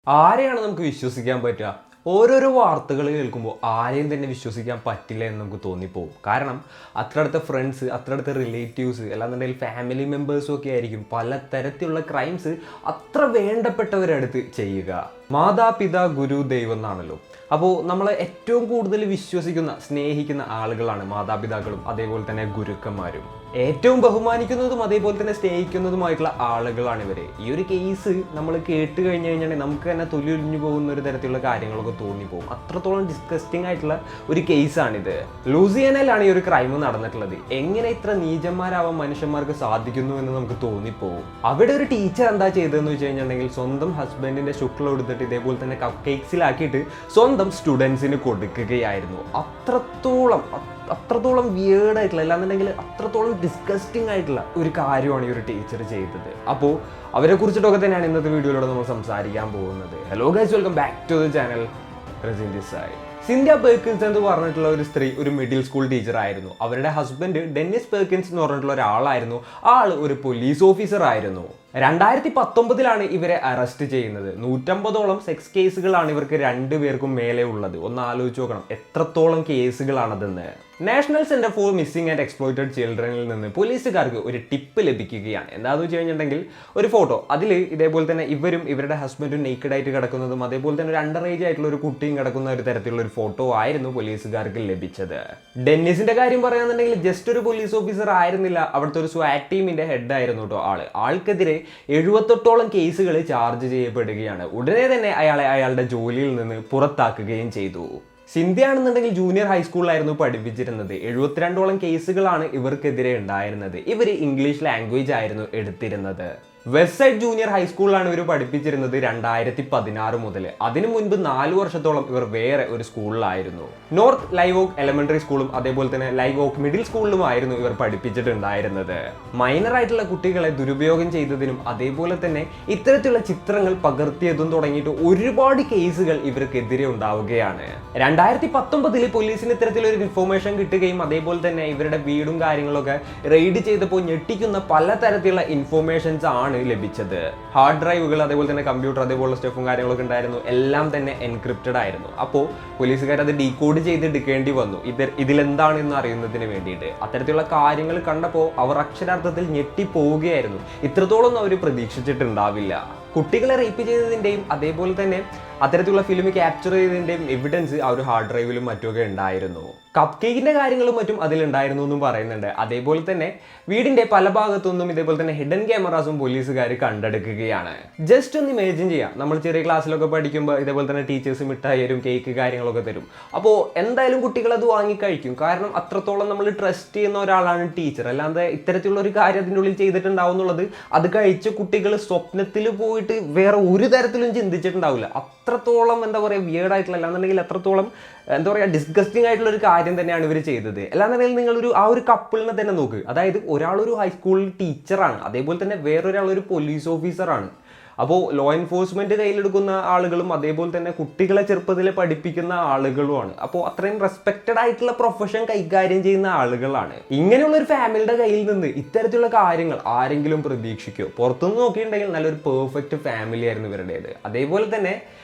ആരെയാണ് നമുക്ക് വിശ്വസിക്കാൻ പറ്റുക? ഓരോരോ വാർത്തകൾ കേൾക്കുമ്പോൾ ആരെയും തന്നെ വിശ്വസിക്കാൻ പറ്റില്ല എന്ന് നമുക്ക് തോന്നിപ്പോകും. കാരണം അത്ര അടുത്ത ഫ്രണ്ട്സ്, അത്ര അടുത്ത റിലേറ്റീവ്സ്, അല്ലാന്നുണ്ടെങ്കിൽ ഫാമിലി മെമ്പേഴ്സും ഒക്കെ ആയിരിക്കും പല തരത്തിലുള്ള ക്രൈംസ് അത്ര വേണ്ടപ്പെട്ടവരടുത്ത് ചെയ്യുക. മാതാപിതാ ഗുരു ദൈവം എന്നാണല്ലോ. അപ്പോൾ നമ്മൾ ഏറ്റവും കൂടുതൽ വിശ്വസിക്കുന്ന, സ്നേഹിക്കുന്ന ആളുകളാണ് മാതാപിതാക്കളും അതേപോലെ തന്നെ ഗുരുക്കന്മാരും. ഏറ്റവും ബഹുമാനിക്കുന്നതും അതേപോലെ തന്നെ സ്നേഹിക്കുന്നതുമായിട്ടുള്ള ആളുകളാണ് ഇവര്. ഈ ഒരു കേസ് നമ്മൾ കേട്ട് കഴിഞ്ഞു കഴിഞ്ഞാൽ നമുക്ക് തന്നെ തൊലിയൊലിഞ്ഞു പോകുന്ന ഒരു തരത്തിലുള്ള കാര്യങ്ങളൊക്കെ തോന്നിപ്പോകും. അത്രത്തോളം ഡിസ്കസ്റ്റിംഗ് ആയിട്ടുള്ള ഒരു കേസാണിത്. ലൂസിയാനയിലാണ് ഈ ഒരു ക്രൈം നടന്നിട്ടുള്ളത്. എങ്ങനെ ഇത്ര നീചന്മാരാവാൻ മനുഷ്യന്മാർക്ക് സാധിക്കുന്നു എന്ന് നമുക്ക് തോന്നിപ്പോകും. അവിടെ ഒരു ടീച്ചർ എന്താ ചെയ്തതെന്ന് വെച്ച് കഴിഞ്ഞിട്ടുണ്ടെങ്കിൽ സ്വന്തം ഹസ്ബൻഡിന്റെ ശുക്ലം എടുത്തിട്ട് ഇതേപോലെ തന്നെ കപ്പ് കേക്സിലാക്കിയിട്ട് സ്വന്തം സ്റ്റുഡൻസിന് കൊടുക്കുകയായിരുന്നു. അത്രത്തോളം വിയേർഡായിട്ടുള്ള, അല്ലാന്നുണ്ടെങ്കിൽ അത്രത്തോളം ഡിസ്കസ്റ്റിംഗ് ആയിട്ടുള്ള ഒരു കാര്യമാണ് ഈ ഒരു ടീച്ചർ ചെയ്തത്. അപ്പോൾ അവരെ കുറിച്ചിട്ടൊക്കെ തന്നെയാണ് ഇന്നത്തെ വീഡിയോയിലൂടെ നമ്മൾ സംസാരിക്കാൻ പോകുന്നത്. Hello guys, welcome back to the channel. Razeen this side. Cynthia Perkins എന്ന് പറഞ്ഞിട്ടുള്ള ഒരു സ്ത്രീ ഒരു മിഡിൽ സ്കൂൾ ടീച്ചർ ആയിരുന്നു. അവരുടെ ഹസ്ബൻഡ് ഡെന്നിസ് പെർക്കിൻസ് എന്ന് പറഞ്ഞിട്ടുള്ള ഒരാളായിരുന്നു. ആള് ഒരു പോലീസ് ഓഫീസർ ആയിരുന്നു. 2019 ഇവരെ അറസ്റ്റ് ചെയ്യുന്നത്. 150ഓളം സെക്സ് കേസുകളാണ് ഇവർക്ക് രണ്ടുപേർക്കും മേലെ ഉള്ളത്. ഒന്ന് ആലോചിച്ച് നോക്കണം എത്രത്തോളം കേസുകളാണതെന്ന്. National centre for missing and exploited ചിൽഡ്രനിൽ നിന്ന് പോലീസുകാർക്ക് ഒരു ടിപ്പ് ലഭിക്കുകയാണ്. എന്താണെന്ന് വെച്ച് കഴിഞ്ഞിട്ടുണ്ടെങ്കിൽ ഒരു ഫോട്ടോ, അതിൽ ഇതേപോലെ തന്നെ ഇവരും ഇവരുടെ ഹസ്ബൻഡും നേക്കഡ് ആയിട്ട് കിടക്കുന്നതും അതേപോലെ തന്നെ ഒരു അണ്ടർ ഏജ് ആയിട്ടുള്ള ഒരു കുട്ടിയും കിടക്കുന്ന ഒരു തരത്തിലുള്ള ഒരു ഫോട്ടോ ആയിരുന്നു പോലീസുകാർക്ക് ലഭിച്ചത്. ഡെന്നിസിന്റെ കാര്യം പറയുകയാണെന്നുണ്ടെങ്കിൽ ജസ്റ്റ് ഒരു പോലീസ് ഓഫീസർ ആയിരുന്നില്ല, അവിടുത്തെ ഒരു സ്വാറ്റ് ടീമിന്റെ ഹെഡ് ആയിരുന്നു കേട്ടോ ആൾക്കെതിരെ 78ഓളം കേസുകൾ ചാർജ് ചെയ്യപ്പെടുകയാണ്. ഉടനെ തന്നെ അയാളെ അയാളുടെ ജോലിയിൽ നിന്ന് പുറത്താക്കുകയും ചെയ്തു. സിന്ധ്യ ആണെന്നുണ്ടെങ്കിൽ ജൂനിയർ ഹൈസ്കൂളിലായിരുന്നു പഠിപ്പിച്ചിരുന്നത്. 72ഓളം കേസുകളാണ് ഇവർക്കെതിരെ ഉണ്ടായിരുന്നത്. ഇവർ ഇംഗ്ലീഷ് ലാംഗ്വേജ് ആയിരുന്നു എടുത്തിരുന്നത്. വെസ്റ്റ് സൈഡ് ജൂനിയർ ഹൈസ്കൂളിലാണ് ഇവർ പഠിപ്പിച്ചിരുന്നത് 2016 മുതൽ. അതിനു മുൻപ് 4 വർഷത്തോളം ഇവർ വേറെ ഒരു സ്കൂളിലായിരുന്നു. നോർത്ത് ലൈവ് ഓക്ക് എലിമെന്ററി സ്കൂളും അതേപോലെ തന്നെ ലൈവ് ഓക്ക് മിഡിൽ സ്കൂളിലുമായിരുന്നു ഇവർ പഠിപ്പിച്ചിട്ടുണ്ടായിരുന്നത്. മൈനർ ആയിട്ടുള്ള കുട്ടികളെ ദുരുപയോഗം ചെയ്തതിനും അതേപോലെ തന്നെ ഇത്തരത്തിലുള്ള ചിത്രങ്ങൾ പകർത്തിയതും തുടങ്ങിയിട്ട് ഒരുപാട് കേസുകൾ ഇവർക്കെതിരെ ഉണ്ടാവുകയാണ്. 2019 പോലീസിന് ഇത്തരത്തിലൊരു ഇൻഫോർമേഷൻ കിട്ടുകയും അതേപോലെ തന്നെ ഇവരുടെ വീടും കാര്യങ്ങളൊക്കെ റെയ്ഡ് ചെയ്തപ്പോൾ ഞെട്ടിക്കുന്ന പലതരത്തിലുള്ള ഇൻഫോർമേഷൻസ് ആണ് ലഭിച്ചത്. ഹാർഡ് ഡ്രൈവുകൾ അതേപോലെ തന്നെ കമ്പ്യൂട്ടർ അതേപോലുള്ള സ്റ്റഫും കാര്യങ്ങളൊക്കെ ഉണ്ടായിരുന്നു. എല്ലാം തന്നെ എൻക്രിപ്റ്റഡ് ആയിരുന്നു. അപ്പോൾ പോലീസുകാർ അത് ഡീകോഡ് ചെയ്തെടുക്കേണ്ടി വന്നു ഇതിലെന്താണെന്ന് അറിയുന്നതിന് വേണ്ടിയിട്ട്. അത്തരത്തിലുള്ള കാര്യങ്ങൾ കണ്ടപ്പോൾ അവർ അക്ഷരാർത്ഥത്തിൽ ഞെട്ടിപ്പോവുകയായിരുന്നു. ഇത്രത്തോളം അവർ പ്രതീക്ഷിച്ചിട്ടുണ്ടാവില്ല. കുട്ടികളെ റേപ്പ് ചെയ്തതിൻ്റെയും അതേപോലെ തന്നെ അത്തരത്തിലുള്ള ഫിലിം ക്യാപ്ചർ ചെയ്തതിൻ്റെയും എവിഡൻസ് ആ ഒരു ഹാർഡ് ഡ്രൈവിലും മറ്റുമൊക്കെ ഉണ്ടായിരുന്നു. കപ്പ് കേക്കിന്റെ കാര്യങ്ങളും മറ്റും അതിലുണ്ടായിരുന്നു എന്നും പറയുന്നുണ്ട്. അതേപോലെ തന്നെ വീടിന്റെ പല ഭാഗത്തുനിന്നും ഇതേപോലെ തന്നെ ഹിഡൻ ക്യാമറാസും പോലീസുകാർ കണ്ടെടുക്കുകയാണ്. ജസ്റ്റ് ഒന്ന് ഇമേജിൻ ചെയ്യാം, നമ്മൾ ചെറിയ ക്ലാസ്സിലൊക്കെ പഠിക്കുമ്പോൾ ഇതേപോലെ തന്നെ ടീച്ചേഴ്സ് മിഠായി തരും, കേക്ക് കാര്യങ്ങളൊക്കെ തരും. അപ്പോൾ എന്തായാലും കുട്ടികൾ അത് വാങ്ങിക്കഴിക്കും. കാരണം അത്രത്തോളം നമ്മൾ ട്രസ്റ്റ് ചെയ്യുന്ന ഒരാളാണ് ടീച്ചർ. അല്ലാതെ ഇത്തരത്തിലുള്ള ഒരു കാര്യം അതിൻ്റെ ഉള്ളിൽ ചെയ്തിട്ടുണ്ടാവും എന്നുള്ളത് അത് കഴിച്ച കുട്ടികൾ സ്വപ്നത്തിൽ പോയിട്ട് വേറെ ഒരു തരത്തിലും ചിന്തിച്ചിട്ടുണ്ടാവില്ല. അത്രത്തോളം എന്താ പറയുക വിയേർഡായിട്ടുള്ള, അല്ലാന്നുണ്ടെങ്കിൽ അത്രത്തോളം എന്താ പറയുക ഡിസ്ഗസ്റ്റിംഗ് ആയിട്ടുള്ള ഒരു കാര്യം തന്നെയാണ് ഇവർ ചെയ്തത്. അല്ലാന്നുണ്ടെങ്കിൽ നിങ്ങളൊരു ആ ഒരു കപ്പിളിനെ തന്നെ നോക്ക്. അതായത് ഒരാളൊരു ഹൈസ്കൂൾ ടീച്ചറാണ്, അതേപോലെ തന്നെ വേറൊരാൾ ഒരു പോലീസ് ഓഫീസറാണ്. അപ്പോൾ ലോ എൻഫോഴ്സ്മെന്റ് കയ്യിലെടുക്കുന്ന ആളുകളും അതേപോലെ തന്നെ കുട്ടികളെ ചെറുപ്പത്തിൽ പഠിപ്പിക്കുന്ന ആളുകളുമാണ്. അപ്പോൾ അത്രയും റെസ്പെക്റ്റഡ് ആയിട്ടുള്ള പ്രൊഫഷൻ കൈകാര്യം ചെയ്യുന്ന ആളുകളാണ്. ഇങ്ങനെയുള്ള ഒരു ഫാമിലിയുടെ കയ്യിൽ നിന്ന് ഇത്തരത്തിലുള്ള കാര്യങ്ങൾ ആരെങ്കിലും പ്രതീക്ഷിക്കുമോ? പുറത്തുനിന്ന് നോക്കിയിട്ടുണ്ടെങ്കിൽ നല്ലൊരു പെർഫെക്റ്റ് ഫാമിലി ആയിരുന്നു ഇവരുടേത്. അതേപോലെ തന്നെ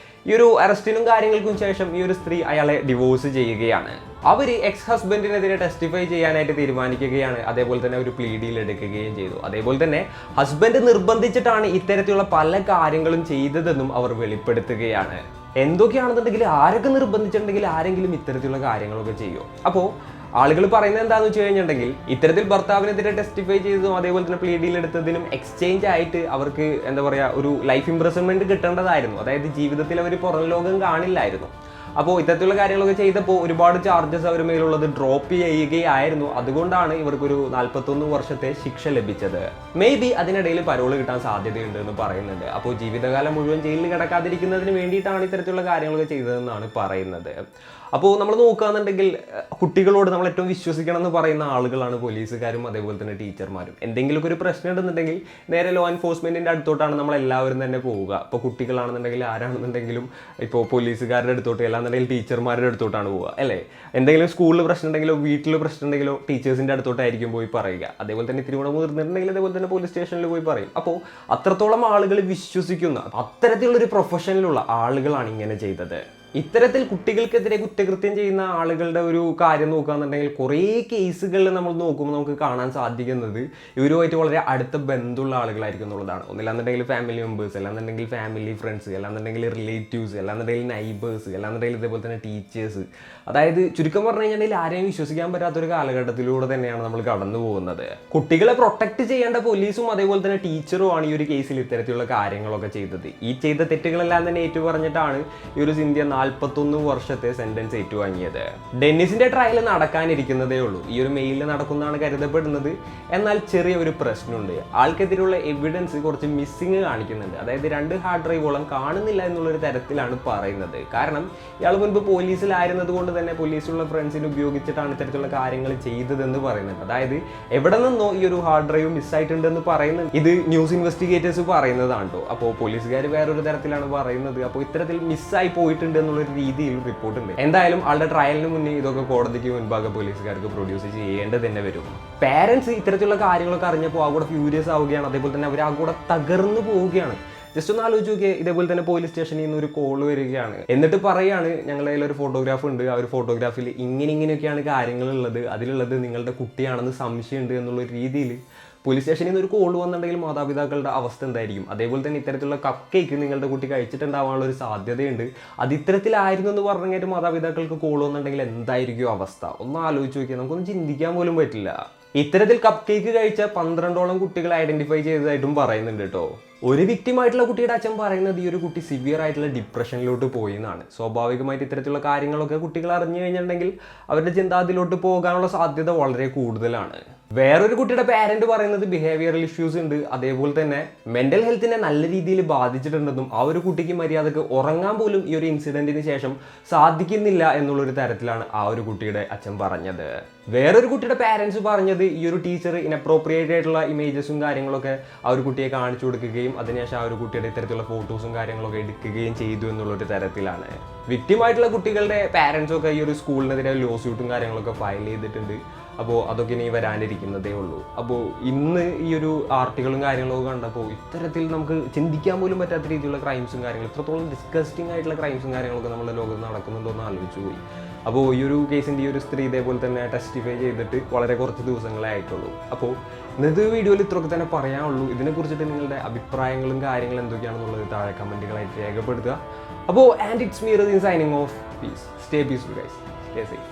ഈ ഒരു അറസ്റ്റിനും കാര്യങ്ങൾക്കും ശേഷം ഈ ഒരു സ്ത്രീ അയാളെ ഡിവോഴ്സ് ചെയ്യുകയാണ്. അവർ എക്സ് ഹസ്ബൻഡിനെതിരെ ടെസ്റ്റിഫൈ ചെയ്യാനായിട്ട് തീരുമാനിക്കുകയാണ്. അതേപോലെ തന്നെ ഒരു പ്ലീ ഡീൽ എടുക്കുകയും ചെയ്തു. അതേപോലെ തന്നെ ഹസ്ബൻഡ് നിർബന്ധിച്ചിട്ടാണ് ഇത്തരത്തിലുള്ള പല കാര്യങ്ങളും ചെയ്തതെന്നും അവർ വെളിപ്പെടുത്തുകയാണ്. എന്തൊക്കെയാണെന്നുണ്ടെങ്കിൽ ആരൊക്കെ നിർബന്ധിച്ചിട്ടുണ്ടെങ്കിൽ ആരെങ്കിലും ഇത്തരത്തിലുള്ള കാര്യങ്ങളൊക്കെ ചെയ്യും. അപ്പോൾ ആളുകൾ പറയുന്നത് എന്താണെന്ന് വെച്ച് കഴിഞ്ഞിട്ടുണ്ടെങ്കിൽ ഇത്തരത്തിൽ ഭർത്താവിനെതിരെ ടെസ്റ്റിഫൈ ചെയ്തതും അതേപോലെ തന്നെ പ്ലീ ഡീൽ എടുത്തതിനും എക്സ്ചേഞ്ച് ആയിട്ട് അവർക്ക് എന്താ പറയുക ഒരു ലൈഫ് ഇംപ്രസൺമെന്റ് കിട്ടേണ്ടതായിരുന്നു. അതായത് ജീവിതത്തിൽ അവർ പുറം ലോകം കാണില്ലായിരുന്നു. അപ്പോൾ ഇത്തരത്തിലുള്ള കാര്യങ്ങളൊക്കെ ചെയ്തപ്പോൾ ഒരുപാട് ചാർജസ് അവർ മേലുള്ളത് ഡ്രോപ്പ് ചെയ്യുകയായിരുന്നു. അതുകൊണ്ടാണ് ഇവർക്കൊരു 41 വർഷത്തെ ശിക്ഷ ലഭിച്ചത്. മേ ബി അതിനിടയിൽ പരോള് കിട്ടാൻ സാധ്യതയുണ്ട് എന്ന് പറയുന്നുണ്ട്. അപ്പോൾ ജീവിതകാലം മുഴുവൻ ജയിലിൽ കിടക്കാതിരിക്കുന്നതിന് വേണ്ടിയിട്ടാണ് ഇത്തരത്തിലുള്ള കാര്യങ്ങളൊക്കെ ചെയ്തതെന്നാണ് പറയുന്നത്. അപ്പോൾ നമ്മൾ നോക്കുകയാണെന്നുണ്ടെങ്കിൽ കുട്ടികളോട് നമ്മൾ ഏറ്റവും വിശ്വസിക്കണം എന്ന് പറയുന്ന ആളുകളാണ് പോലീസുകാരും അതേപോലെ തന്നെ ടീച്ചർമാരും. എന്തെങ്കിലുമൊക്കെ ഒരു പ്രശ്നം ഉണ്ടെന്നുണ്ടെങ്കിൽ നേരെ ലോ എൻഫോഴ്സ്മെന്റിന്റെ അടുത്തോട്ടാണ് നമ്മൾ എല്ലാവരും തന്നെ പോവുക. ഇപ്പോൾ കുട്ടികളാണെന്നുണ്ടെങ്കിൽ ആരാണെന്നുണ്ടെങ്കിലും ഇപ്പോൾ പോലീസുകാരുടെ അടുത്തോട്ട്, അല്ലാന്നുണ്ടെങ്കിൽ അല്ലാന്നുണ്ടെങ്കിൽ ടീച്ചർമാരുടെ അടുത്തോട്ടാണ് പോവുക അല്ലേ? എന്തെങ്കിലും സ്കൂളിൽ പ്രശ്നം ഉണ്ടെങ്കിലോ വീട്ടിൽ പ്രശ്നം ഉണ്ടെങ്കിലോ ടീച്ചേഴ്സിൻ്റെ അടുത്തോട്ടായിരിക്കും പോയി പറയുക. അതേപോലെ തന്നെ ഇത്തിരി കൂടെ മുതിർന്നിട്ടുണ്ടെങ്കിൽ അതേപോലെ തന്നെ പോലീസ് സ്റ്റേഷനിൽ പോയി പറയും. അപ്പോൾ അത്രത്തോളം ആളുകൾ വിശ്വസിക്കുന്ന അത്തരത്തിലുള്ളൊരു പ്രൊഫഷനിലുള്ള ആളുകളാണ് ഇങ്ങനെ ചെയ്തത്. ഇത്തരത്തിൽ കുട്ടികൾക്കെതിരെ കുറ്റകൃത്യം ചെയ്യുന്ന ആളുകളുടെ ഒരു കാര്യം നോക്കുകയാണെന്നുണ്ടെങ്കിൽ കുറേ കേസുകളിൽ നമ്മൾ നോക്കുമ്പോൾ നമുക്ക് കാണാൻ സാധിക്കുന്നത് ഇവരുമായിട്ട് വളരെ അടുത്ത ബന്ധമുള്ള ആളുകളായിരിക്കും എന്നുള്ളതാണ്. ഒന്നില്ലാന്നുണ്ടെങ്കിൽ ഫാമിലി മെമ്പേഴ്സ്, അല്ലാന്നുണ്ടെങ്കിൽ ഫാമിലി ഫ്രണ്ട്സ്, അല്ലാന്നുണ്ടെങ്കിൽ റിലേറ്റീവ്സ്, അല്ലാന്നുണ്ടെങ്കിൽ നൈബേഴ്സ്, അല്ലാന്നുണ്ടെങ്കിൽ ഇതേപോലെ തന്നെ ടീച്ചേഴ്സ്. അതായത് ചുരുക്കം പറഞ്ഞു കഴിഞ്ഞാൽ ആരെയും വിശ്വസിക്കാൻ പറ്റാത്തൊരു കാലഘട്ടത്തിലൂടെ തന്നെയാണ് നമ്മൾ കടന്നു പോകുന്നത്. കുട്ടികളെ പ്രൊട്ടക്ട് ചെയ്യേണ്ട പോലീസും അതേപോലെ തന്നെ ടീച്ചറുമാണ് ഈ ഒരു കേസിൽ ഇത്തരത്തിലുള്ള കാര്യങ്ങളൊക്കെ ചെയ്തത്. ഈ ചെയ്ത തെറ്റുകളെല്ലാം തന്നെ ഏറ്റു പറഞ്ഞിട്ടാണ് ഈ ഒരു സിന്ധ്യ 41 വർഷത്തെ സെന്റൻസ് ഏറ്റുവാങ്ങിയത്. ഡെന്നിസിന്റെ ട്രയൽ നടക്കാനിരിക്കുന്നതേ ഉള്ളൂ. ഈ ഒരു മെയിലിൽ നടക്കുന്നതാണ് കരുതപ്പെടുന്നത്. എന്നാൽ ചെറിയ ഒരു പ്രശ്നമുണ്ട്. ആൾക്കെതിരെയുള്ള എവിഡൻസ് കുറച്ച് മിസ്സിങ് കാണിക്കുന്നുണ്ട്. അതായത് 2 ഹാർഡ് ഡ്രൈവോളം കാണുന്നില്ല എന്നുള്ളൊരു തരത്തിലാണ് പറയുന്നത്. കാരണം ഇയാൾ മുൻപ് പോലീസിലായിരുന്നത് കൊണ്ട് തന്നെ പോലീസിലുള്ള ഫ്രണ്ട്സിനെ ഉപയോഗിച്ചിട്ടാണ് ഇത്തരത്തിലുള്ള കാര്യങ്ങൾ ചെയ്തതെന്ന് പറയുന്നുണ്ട്. അതായത് എവിടെ നിന്നോ ഈ ഒരു ഹാർഡ് ഡ്രൈവ് മിസ്സായിട്ടുണ്ടെന്ന് പറയുന്നത് ഇത് ന്യൂസ് ഇൻവെസ്റ്റിഗേറ്റേഴ്സ് പറയുന്നതാണ് കേട്ടോ. അപ്പോൾ പോലീസുകാർ വേറൊരു തരത്തിലാണ് പറയുന്നത്. അപ്പോൾ ഇത്തരത്തിൽ മിസ്സായി പോയിട്ടുണ്ട് എന്നുള്ളൊരു രീതിയിൽ റിപ്പോർട്ടുണ്ട്. എന്തായാലും ആളുടെ ട്രയലിന് മുന്നേ ഇതൊക്കെ കോടതിക്ക് മുൻപാകെ പോലീസുകാർക്ക് പ്രൊഡ്യൂസ് ചെയ്യേണ്ടത് തന്നെ വരും. പാരന്റ്സ് ഇത്തരത്തിലുള്ള കാര്യങ്ങളൊക്കെ അറിഞ്ഞപ്പോൾ ആ കൂടെ ഫ്യൂരിയസ് ആവുകയാണ്. അതേപോലെ തന്നെ അവർ ആ കൂടെ തകർന്നു പോവുകയാണ്. ജസ്റ്റ് ഒന്ന് ആലോചിച്ച് നോക്കിയാൽ, ഇതേപോലെ തന്നെ പോലീസ് സ്റ്റേഷനിൽ നിന്ന് ഒരു കോൾ വരികയാണ്. എന്നിട്ട് പറയാണ് ഞങ്ങളുടെ കയ്യിൽ ഒരു ഫോട്ടോഗ്രാഫ് ഉണ്ട്, ആ ഒരു ഫോട്ടോഗ്രാഫിൽ ഇങ്ങനെയൊക്കെയാണ് കാര്യങ്ങളുള്ളത്, അതിലുള്ളത് നിങ്ങളുടെ കുട്ടിയാണെന്ന് സംശയമുണ്ട് എന്നുള്ള രീതിയിൽ പോലീസ് സ്റ്റേഷനിൽ നിന്ന് ഒരു കോൾ വന്നിട്ടുണ്ടെങ്കിൽ മാതാപിതാക്കളുടെ അവസ്ഥ എന്തായിരിക്കും? അതേപോലെ തന്നെ ഇത്തരത്തിലുള്ള കപ്പ് കേക്ക് നിങ്ങളുടെ കുട്ടി കഴിച്ചിട്ടുണ്ടാവാനുള്ള ഒരു സാധ്യതയുണ്ട്. അത് ഇത്തരത്തിലായിരുന്നു എന്ന് പറഞ്ഞിട്ട് മാതാപിതാക്കൾക്ക് കോൾ വന്നിട്ടുണ്ടെങ്കിൽ എന്തായിരിക്കും അവസ്ഥ? ഒന്ന് ആലോചിച്ച് നോക്കിയാൽ നമുക്കൊന്നും ചിന്തിക്കാൻ പോലും പറ്റില്ല. ഇത്തരത്തിൽ കപ്പ് കേക്ക് കഴിച്ച 12ഓളം കുട്ടികൾ ഐഡന്റിഫൈ ചെയ്തതായിട്ടും പറയുന്നുണ്ട് കേട്ടോ. ഒരു വിക്ടിമായിട്ടുള്ള കുട്ടിയുടെ അച്ഛൻ പറയുന്നത് ഈ ഒരു കുട്ടി സിവിയർ ആയിട്ടുള്ള ഡിപ്രഷനിലോട്ട് പോയി എന്നാണ്. സ്വാഭാവികമായിട്ട് ഇത്തരത്തിലുള്ള കാര്യങ്ങളൊക്കെ കുട്ടികൾ അറിഞ്ഞു കഴിഞ്ഞിട്ടുണ്ടെങ്കിൽ അവരുടെ ചിന്ത അതിലോട്ട് പോകാനുള്ള സാധ്യത വളരെ കൂടുതലാണ്. വേറൊരു കുട്ടിയുടെ പാരന്റ് പറയുന്നത് ബിഹേവിയറൽ ഇഷ്യൂസ് ഉണ്ട്, അതേപോലെ തന്നെ മെന്റൽ ഹെൽത്തിനെ നല്ല രീതിയിൽ ബാധിച്ചിട്ടുണ്ടെന്നും ആ ഒരു കുട്ടിക്ക് മര്യാദക്ക് ഉറങ്ങാൻ പോലും ഈ ഒരു ഇൻസിഡന്റിന് ശേഷം സാധിക്കുന്നില്ല എന്നുള്ളൊരു തരത്തിലാണ് ആ ഒരു കുട്ടിയുടെ അച്ഛൻ പറഞ്ഞത്. വേറൊരു കുട്ടിയുടെ പാരന്റ്സ് പറഞ്ഞത് ഈ ഒരു ടീച്ചർ ഇനപ്രോപ്രിയേറ്റ് ആയിട്ടുള്ള ഇമേജസും കാര്യങ്ങളൊക്കെ ആ ഒരു കുട്ടിയെ കാണിച്ചു കൊടുക്കുകയും അതിനുശേഷം ആ ഒരു കുട്ടിയുടെ ഇത്തരത്തിലുള്ള ഫോട്ടോസും കാര്യങ്ങളൊക്കെ എടുക്കുകയും ചെയ്തു എന്നുള്ളൊരു തരത്തിലാണ്. വിക്ടിമായിട്ടുള്ള കുട്ടികളുടെ പാരന്റ്സും ഒക്കെ ഈ ഒരു സ്കൂളിനെതിരെ ലോ സ്യൂട്ടും കാര്യങ്ങളൊക്കെ ഫയൽ ചെയ്തിട്ടുണ്ട്. അപ്പോൾ അതൊക്കെ ഇനി വരാനിരിക്കുന്നതേ ഉള്ളൂ. അപ്പോൾ ഇന്ന് ഈ ഒരു ആർട്ടിക്കിളും കാര്യങ്ങളൊക്കെ കണ്ടപ്പോൾ ഇത്തരത്തിൽ നമുക്ക് ചിന്തിക്കാൻ പോലും പറ്റാത്ത രീതിയിലുള്ള ക്രൈംസും കാര്യങ്ങളും, ഇത്രത്തോളം ഡിസ്കസ്റ്റിംഗ് ആയിട്ടുള്ള ക്രൈംസും കാര്യങ്ങളൊക്കെ നമ്മുടെ ലോകത്ത് നടക്കുന്നുണ്ടോ എന്ന് ആലോചിച്ചു പോയി. അപ്പോൾ ഈ ഒരു കേസിൻ്റെ ഈ ഒരു സ്ത്രീ ഇതേപോലെ തന്നെ ടെസ്റ്റിഫൈ ചെയ്തിട്ട് വളരെ കുറച്ച് ദിവസങ്ങളെ ആയിട്ടുള്ളൂ. അപ്പോൾ ഇന്നത്തെ വീഡിയോയിൽ ഇത്രയൊക്കെ തന്നെ പറയാനുള്ളൂ. ഇതിനെക്കുറിച്ചിട്ട് നിങ്ങളുടെ അഭിപ്രായങ്ങളും കാര്യങ്ങളും എന്തൊക്കെയാണെന്നുള്ളത് താഴെ കമൻറ്റുകളായിട്ട് രേഖപ്പെടുത്തുക. അപ്പോൾ and it's me Razeen signing off. Peace. Stay peaceful guys. Stay safe.